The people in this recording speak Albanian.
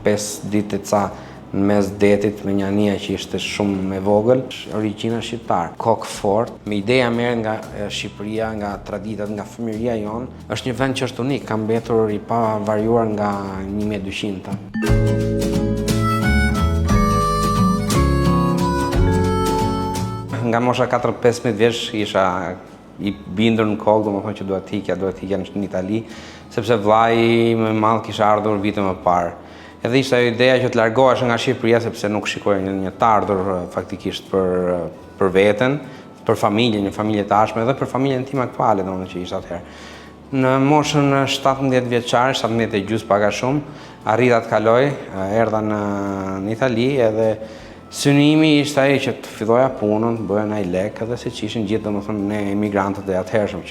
5 ditë ca në mes detit me një anija që ishte shumë e vogël, origjina shqiptare, kokë fort, me ideja merret nga Shqipëria, nga traditat, nga fëmijëria jonë, është një vend që është unik, ka mbetur i pavarjuar nga 1200-ta. Nga mosha 4-15 vjeç isha i bindur në kokë, domethënë që duhet ikja në Itali, sepse vllai më i madh kishte ardhur vite më parë. Edhe ishte ajo ideja që të largohesh nga Shqipëria sepse nuk shikoja një të ardhur faktikisht për veten, për familjen, një familje të ashme edhe për familjen tim aktuale, domethënë që ishte atëherë. Në moshën 17 vjeçare, 17 e gjys pak a shumë, arrita të kaloj, erdha në Itali edhe synimi ishte ai që të filloja punën, të bëja një lek edhe siç ishin gjithë domethënë ne emigrantët e atëhershëm.